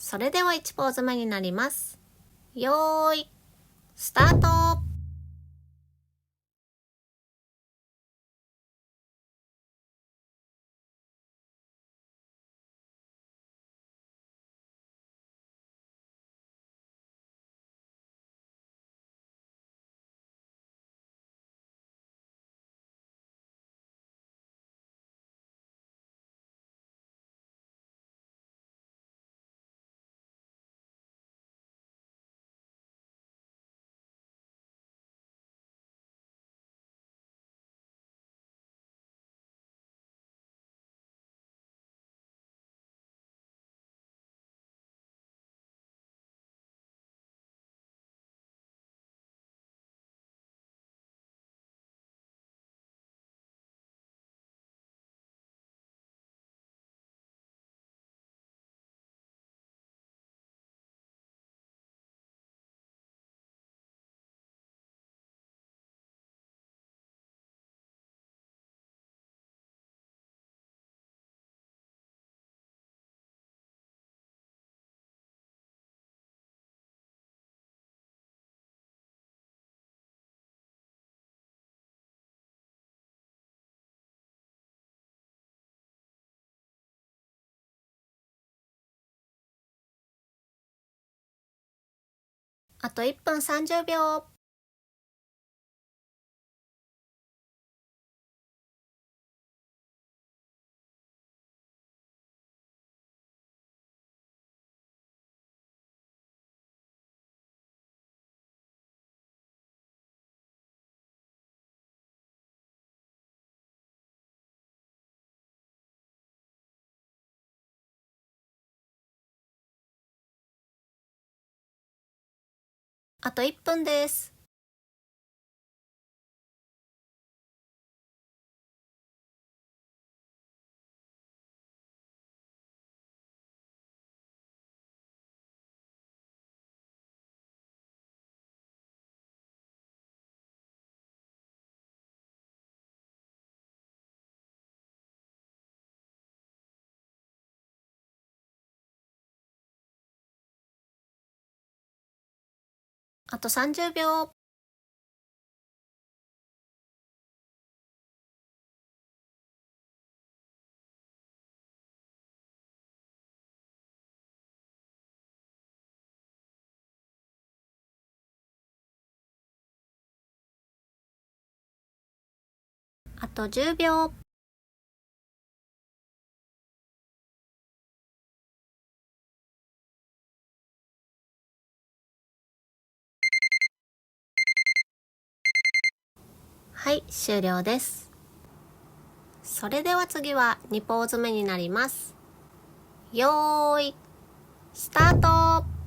それでは1ポーズ目になります。よーい、スタート。あと1分30秒。あと1分です。あと30秒。あと10秒。はい、終了です。それでは次は2ポーズ目になります。よーい、スタート。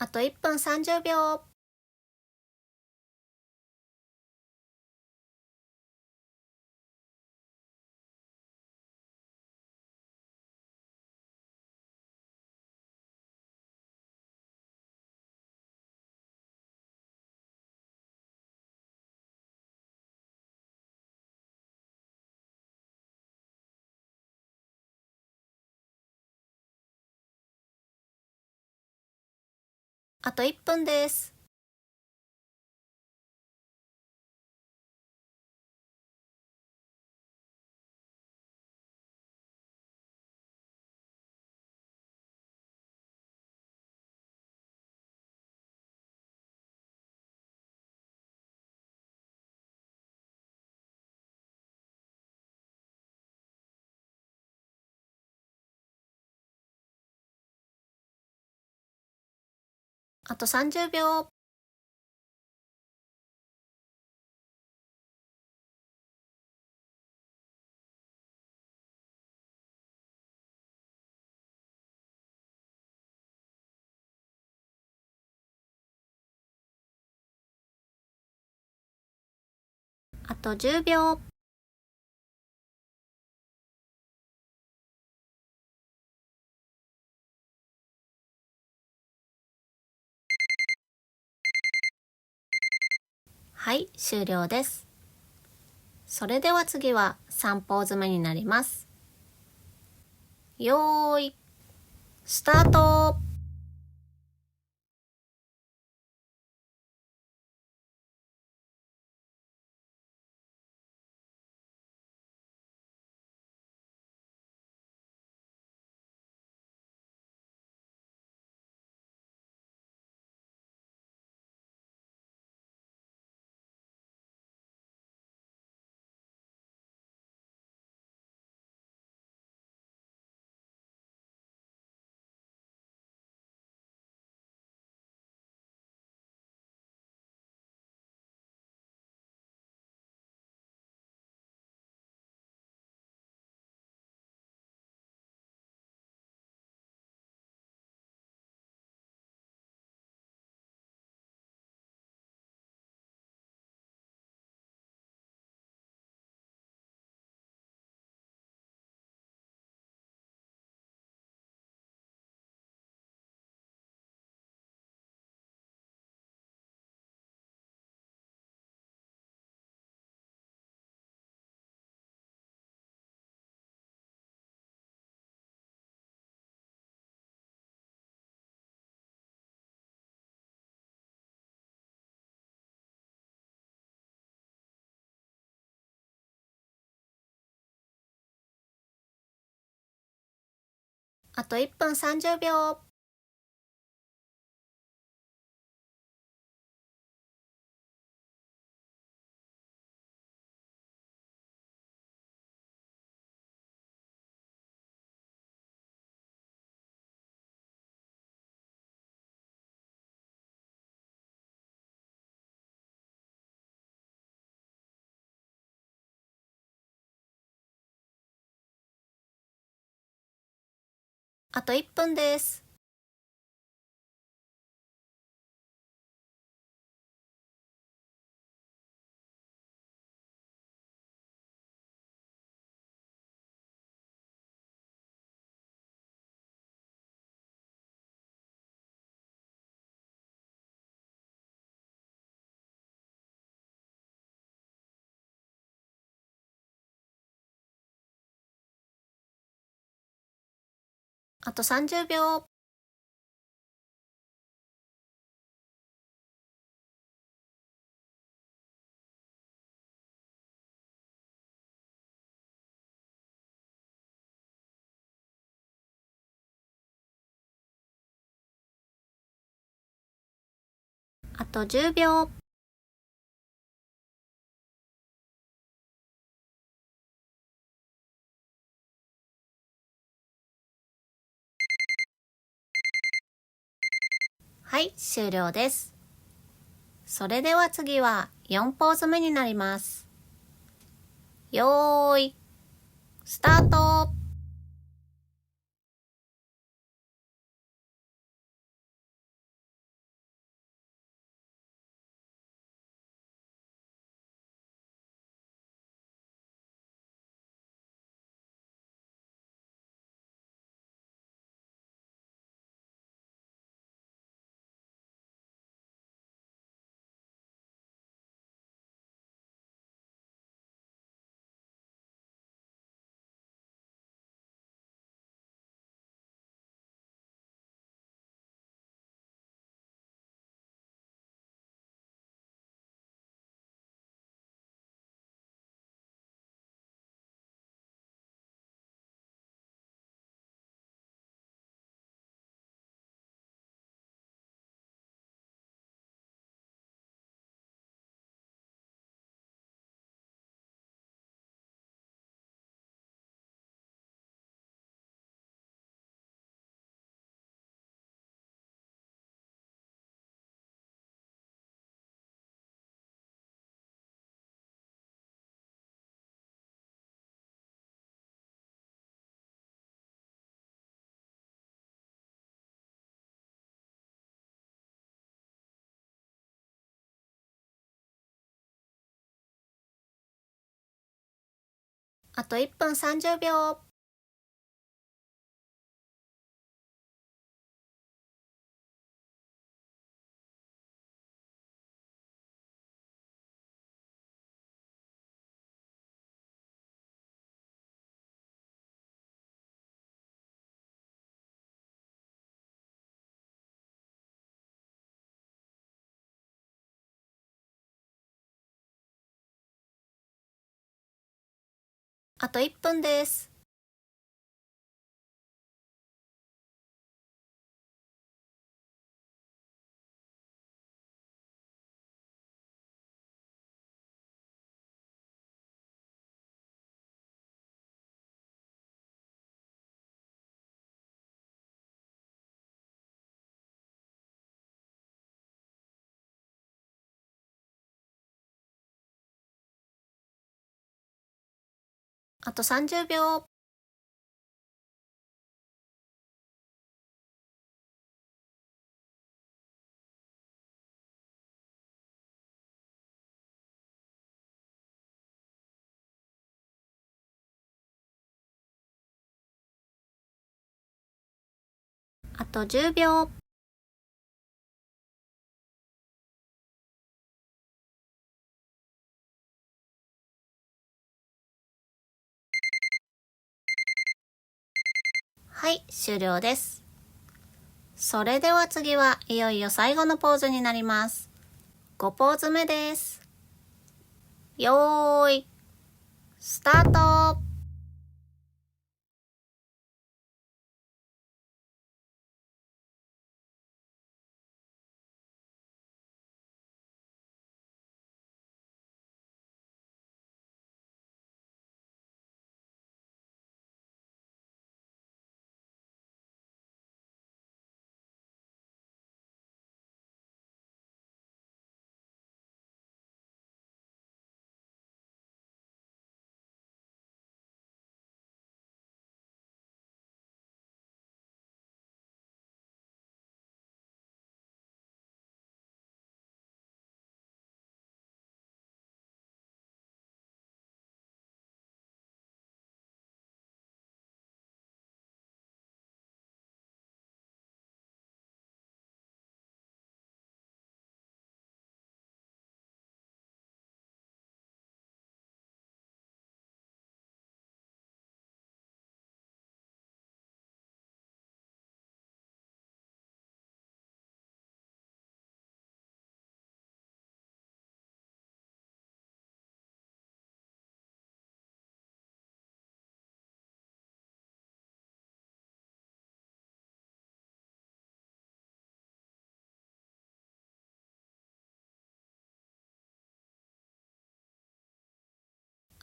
あと1分30秒。あと1分です。あと30秒。あと10秒。はい、終了です。それでは次は3ポーズ目になります。よーい、スタート。あと1分30秒。あと1分です。あと30秒。あと10秒。はい、終了です。それでは次は4ポーズ目になります。よーい、スタート。あと1分30秒。あと1分です。あと30秒。あと10秒。はい、終了です。それでは次はいよいよ最後のポーズになります。5ポーズ目です。よーい、スタート。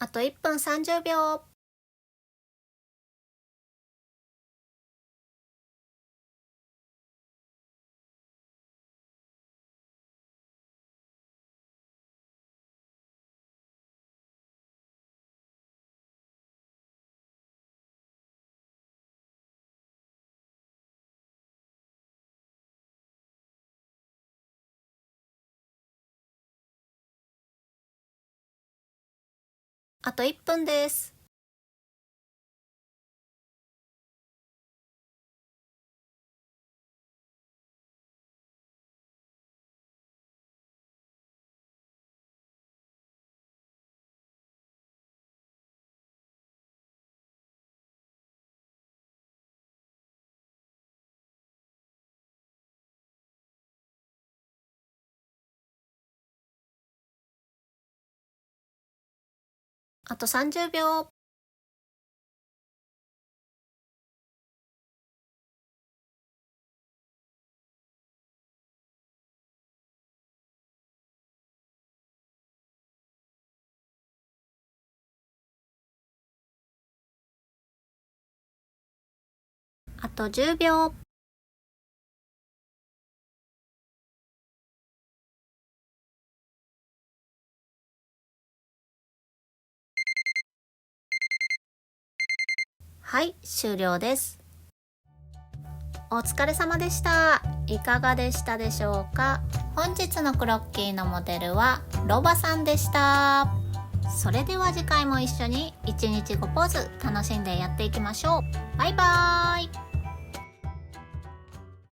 あと1分30秒。あと1分です。あと30秒。あと10秒。はい、終了です。お疲れ様でした。いかがでしたでしょうか。本日のクロッキーのモデルはロバさんでした。それでは次回も一緒に1日5ポーズ楽しんでやっていきましょう。バイバーイ。